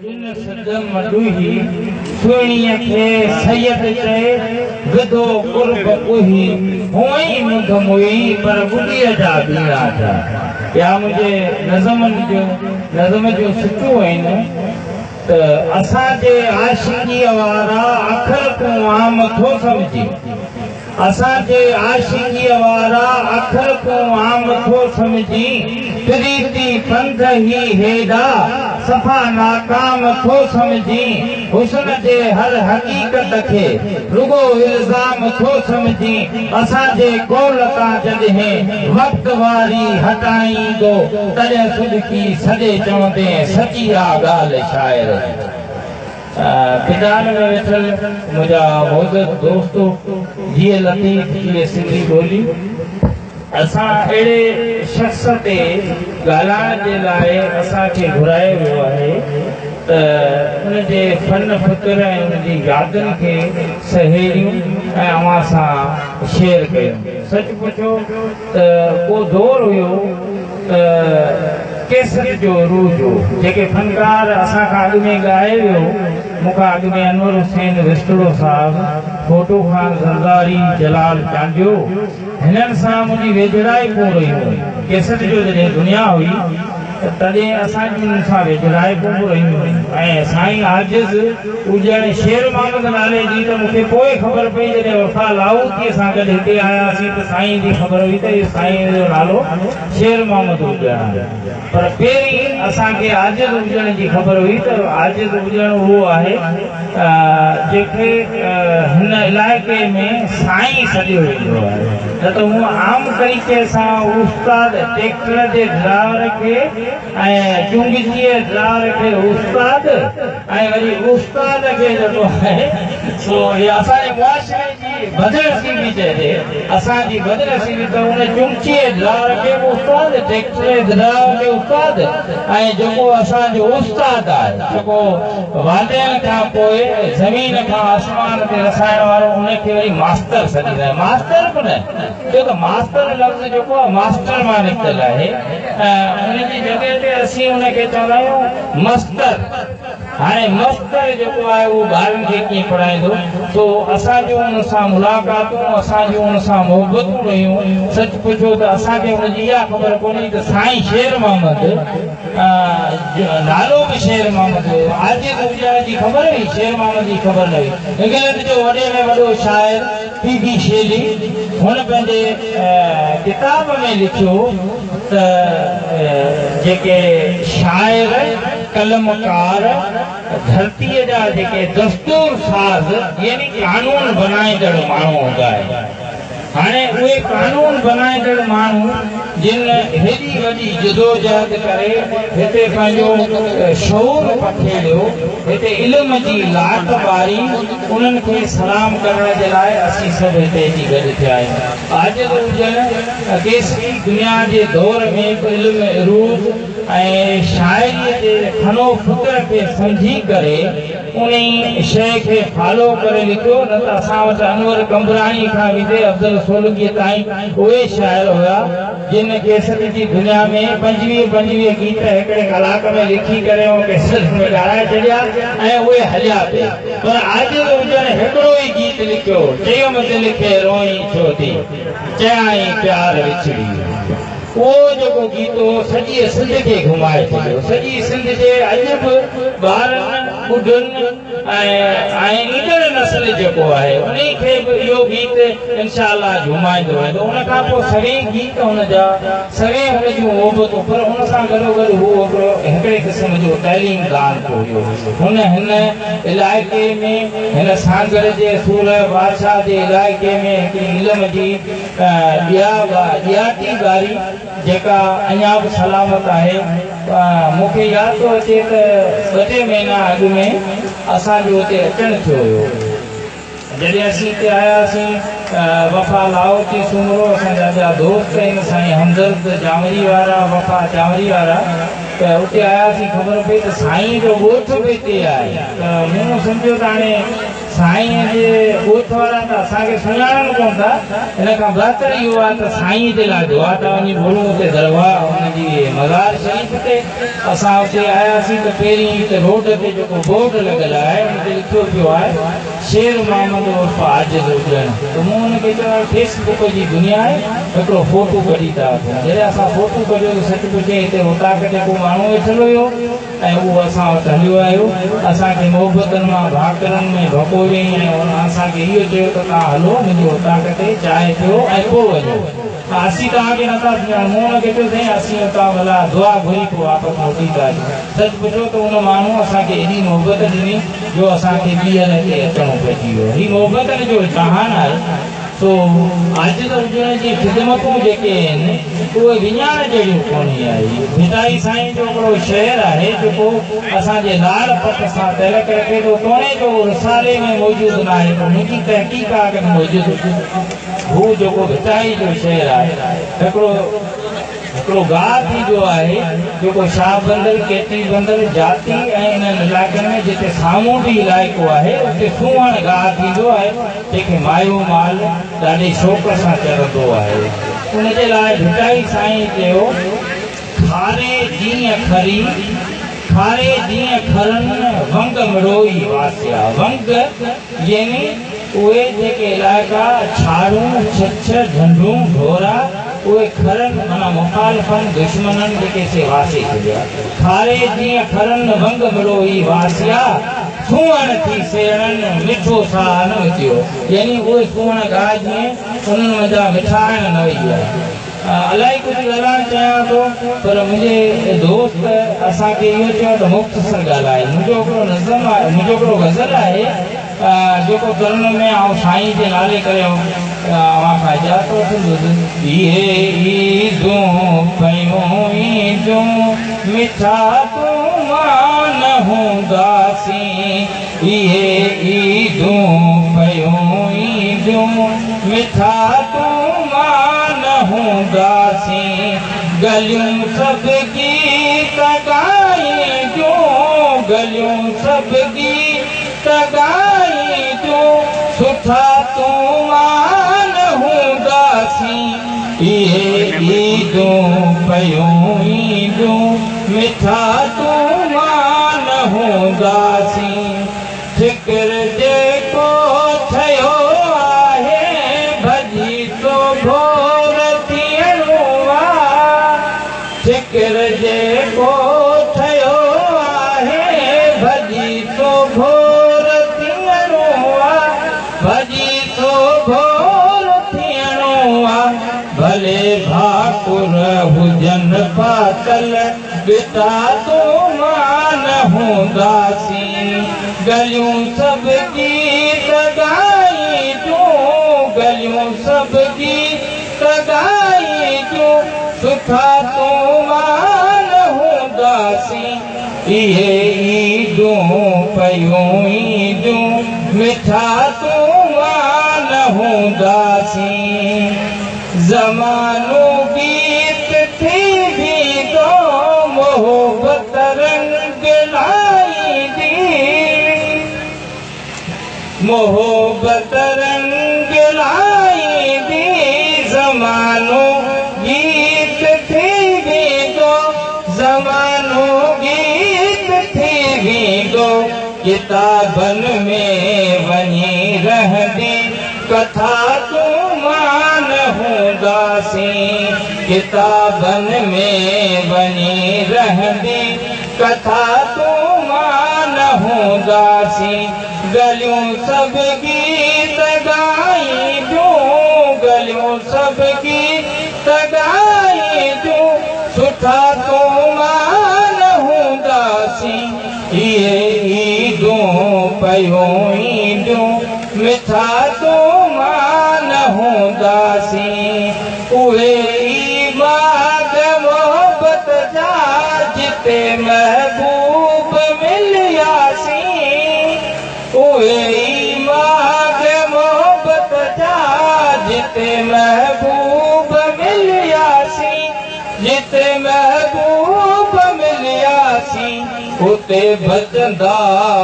जिन सदम मडुही सुणीअ खे सैयद चए विधो कुर्ब कुही हुई मुंद मुई पर बुॾीअ जा बीड़ा था। या मुंहिंजे नज़म जो सिटूं आहिनि त असांजे आशिकीअ वारा अखर को आम थो सम्झी, असांजे आशिकीअ वारा अखर को आम थो सम्झी, प्रीति पंथ ही हेॾा सफ़ा नाकाम थो सम्झी, हुस्न जे हर हक़ीक़त खे रुगो इल्ज़ाम थो सम्झी, असांजे कौल तां जॾहिं वक़्त वारी हटाईंदो तॾहिं सुॾकी सॼे चवंदे सची आ ॻाल्हि शाइर। मैदान में वेठल मुंहिंजा मोहज़त दोस्तो जीअं लतीफ़ जीअं सिंधी ॿोली असां अहिड़े शख़्स ते ॻाल्हाइण जे लाइ असांखे घुरायो वियो आहे त उनजे फन फ़िक्र ऐं उनजी यादुनि खे सहेड़ियूं ऐं अवां सां शेयर कयूं। सच पुछो त को दौर हुयो त केसर जो रूह जो जेके फनकार असां खां अॻु में ॻाए वियो, मूंखां अॻु में अनवर हुसैन विस्टड़ो साहिबु, फोटो ख़ान ज़रदारी, जलाल चांडियो, हिननि सां मुंहिंजी वेझड़ाई पोइ रही हुई। केसर जो जॾहिं दुनिया हुई तॾहिं असांजी हुननि सां वेझड़ाई पोइ रहियूं हुयूं। ऐं साईं आजिज़ उजण शेर मोहम्मद नाले जी त मूंखे पोइ ख़बर पई जॾहिं वफ़ा लाहौतीअ सां गॾु हिते आयासीं त साईं जी ख़बर हुई त इहो साईं जो नालो शेर मोहम्मद उजण आहे। पर पहिरीं असांखे आजिज़ उजण जी ख़बर हुई त आजिज़ उजण उहो आहे जंहिंखे हिन इलाइक़े में साईं सॾियो वेंदो आहे। न त हूअं आम तरीक़े सां उस्ताद ट्रैक्टर जे ड्राइवर खे ऐं चुंगजीअ ड्राइवर खे उस्ताद ऐं वरी उस्ताद खे जेको आहे सो इहा असांजे मुआशरे जी बदनसीबी चइजे, असांजी बदनसीबी त उन चुंगजीअ ड्राइवर खे उस्ताद, ट्रैक्टर जे ड्राइवर खे उस्ताद, ऐं जेको असांजो उस्ताद आहे जेको वादनि खां पोइ ज़मीन खां आसमान ते रसाइण वारो उनखे वरी मास्टर सॾींदा आहिनि। मास्टर बि न, छो त मास्टर लफ़्ज़ जेको आहे मास्टर मां निकितल आहे, उनजी जॻह ते असीं उनखे चवंदा आहियूं मस्तर। हाणे मस्तर जेको आहे उहो ॿारनि खे कीअं पढ़ाईंदो, तो असांजूं हुन सां मुलाक़ातूं, असांजूं हुन सां मोहबतूं रहियूं। सच पुछो त असांखे हुनजी इहा ख़बर कोन्हे त साईं शेर मोहम्मद नालो बि शेर मोहम्मद हुयो, आजिज़ उजण जी ख़बर हुई, शेर मोहम्मद जी ख़बर न हुई। इंग्लैंड जो वॾे में वॾो शाइर पी शेली हुन पंहिंजे किताब में लिखियो त जेके शाइर कलमकार धरतीअ जा जेके दस्तूर साज़ यानी कानून बनाईंदड़ माण्हू हूंदा आहिनि। हाणे उहे कानून बनाईंदड़ माण्हू जिन हेॾी वॾी जदोजहद करे हिते पंहिंजो शऊर पखेड़ियो, हिते इल्म जी लाट ॿारी, उन्हनि खे सलाम करण जे लाइ असीं सभु हिते अची गॾु थिया आहियूं। आजिज़ हुजनि केसरी दुनिया जे दौर में इल्म रूज़ ऐं शाइरीअ जे फनो फ़िक्र खे सम्झी करे उन शइ खे फॉलो करे लिखियो। न त असां वटि अनवर कंबराणी खां विधे अब्दुल सोलगीअ ताईं उहे शाइर हुया जिन केसर जी दुनिया में 25 गीत हिकिड़े कलाक में लिखी करे केसर में ॻाल्हाए छॾिया ऐं उहे हलिया पिया। पर आजिज़ हुजण हिकिड़ो ई गीत लिखियो, चयमि दिलि खे रोई छो थी, चयाई प्यार विछड़ी। उहो जेको गीत हो सॼी सिंध खे घुमाए छॾियो। सॼी सिंध जे अॼु बि ॿारनि ॿुढनि ऐं ईंदड़ नस्ल जेको आहे उन खे बि इहो गीत इंशाअल्लाह घुमाईंदो आहे। उन खां पोइ सभई गीत हुनजा सभई हुन जूं मोहबतूं, पर हुन सां गॾोगॾु उहो हिकिड़े क़िस्म जो तइलीम दान हुयो। हुन हिन इलाइक़े में हिन सांगर जे सूर बादशाह जे इलाइक़े में हिकिड़ी इल्म जी ॾियाती ॿारी जेका अञा बि सलामत आहे। मूंखे यादि थो अचे त 2 महीना अॻु में असांजो हुते अचणु थियो हुयो। जॾहिं असीं हिते आयासीं वफ़ा लाहौती सुमरो असांजा ॿिया दोस्त आहिनि साईं हमदर्द जामरी वारा, वफ़ा जामरी वारा, त उते आयासीं ख़बर पई त साईं जो ॻोठ बि हिते आहे। त मूं सम्झो त हाणे साईं जे ॻोठ वारा त असांखे सुञाणनि कोन था, हिन खां बहितर इहो आहे त साईं जे लाइ दुआ था वञी बोलूं हुते दरबार हुनजी मज़ार शरीफ़ ते। असां हुते आयासीं त पहिरीं हिते रोड ते जेको बोर्ड लॻियल आहे हुते लिखियो पियो आहे शेर मोहम्मद उर्फ़ आजिज़ हुजण। त मूं हुनखे चयो फेसबुक जी दुनिया आहे, हिकिड़ो फोटो कढी था वठूं। जॾहिं असां फोटो कढियो त सच पुछे हिते हुतां जेको माण्हू वेठल हुयो ऐं उहो असां वटि हलियो आयो, असांखे मोहबतनि मां भाकरनि में भकोरियईं ऐं हुन असांखे इहो चयो त तव्हां हलो मुंहिंजी हुतां ते चांहि पियो ऐं पोइ वञो। असीं तव्हांखे नथा सुञाणूं। मूं हुनखे चयो साईं असीं हुतां भला दुआ घुरी पोइ वापसि मोटी था अचूं। सच पुछो त उन माण्हू असांखे एॾी मोहबत ॾिनी जो असांखे ॿीहर हिते अचणो पइजी वियो। हीअ मोहबतनि जो जहान आहे। सो आजिज़ हुजण जी ख़िदमतूं जेके आहिनि उहे विञाइण जहिड़ियूं कोन आहे। भिटाई साईं जो हिकिड़ो शहर आहे जेको असांजे लाल पत सां तिलक रखे थो, तोणे जो रिसाले में मौजूदु न आहे पर मुंहिंजी तहक़ीक़ात में मौजूदु। हू जेको भिटाई जो शहर आहे हिकिड़ो गाह थींदो आहे जेको शाह बंदर केतरी बंदर जाती ऐं इन्हनि इलाइक़नि में जिते सामूंडी इलाइक़ो आहे उते सुहिण गाह थींदो आहे जंहिंखे मायो माल ॾाढे शौक़ सां चरंदो आहे। उनजे लाइ भिटाई साईं चयो खारे जीअं खरनि वंग मिड़ोई वासिया। वंग यानी उहे जेके इलाइक़ा छाड़ूं छछ झंडूं ढोरा उहे खरनि माना मुखालिफ़नि दुश्मननि जेके से वासी छॾिया। खारे जीअं खरनि वंग मिड़ोई वासिया सुहिण थी सेणनि मिठो साह न विधियो। यानी उहे सुहिण गाह जीअं उन्हनि वञा मिठाइण न वई आहे। इलाही कुझु ॻाल्हाइणु चाहियां थो पर मुंहिंजे दोस्त असांखे इहो चयो त मुख़्तसर ॻाल्हाए। मुंहिंजो हिकिड़ो नज़म आहे, मुंहिंजो हिकिड़ो गज़ल आहे जेको करण में आउं साईं जे नाले करे अवां खां इजाज़त वठंदुसि। इहे ईदूं पयूं ईदूं मिठा तूं मां न हूंदासीं। इहे ईदूं पयूं ईदूं मिठा तूं मां न हूंदासीं। गलियूं सभ गीत ॻाईंदियूं, गलियूं सभ गीत ॻाईंदियूं सुठा तूं मां न हूंदासीं। इहे ईदूं पयूं ईदूं मिठा तूं मां न हूंदासीं। फ़िक्र जेको थियो आहे भॼी तो भोर थियणो आहे। फ़िक्र जेको थियो आहे भॼी तो भोर थियणो आहे। भॼी तो भोर थियणो आहे। भले भाकुर हुजनि पातल बिता तो मां न हूंदासीं। गलियूं सभ गीत ॻाईंदियूं, गलियूं सभ गीत ॻाईंदियूं सुठा तो मां न हूंदासीं। इहे ईदूं पयूं ईदूं मिठा तो मां न हूंदासीं। ज़मानो गीत थी बींदो मोहबत रंग लाईंदी। मोहबत रंग लाईंदी। ज़मानो गीत थी बींदो, ज़मानो गीत थी बींदो। किताबनि में वञी रहंदी कथा तूं मां न हूंदासीं। किताबनि में वञी रहंदी कथा तूं मां न हूंदासीं। गलियूं सभ गीत ॻाईंदियूं, गलियूं सभ गीत ॻाईंदियूं सुठा तूं मां न हूंदासीं। इहे ईदूं पयूं ईदूं मिठा तूं मां न हूंदासीं। उहे ई बाग़ मोहबत जा जिते महबूब मिलियासीं। उहे ई बाग़ मोहबत जा जिते महबूब मिलियासीं। जिते महबूब मिलियासीं उते बचंदा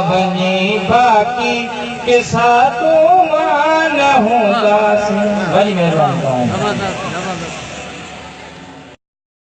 वञी बाक़ी के साथ मां न हूंदासीं। वरी महिरबानी।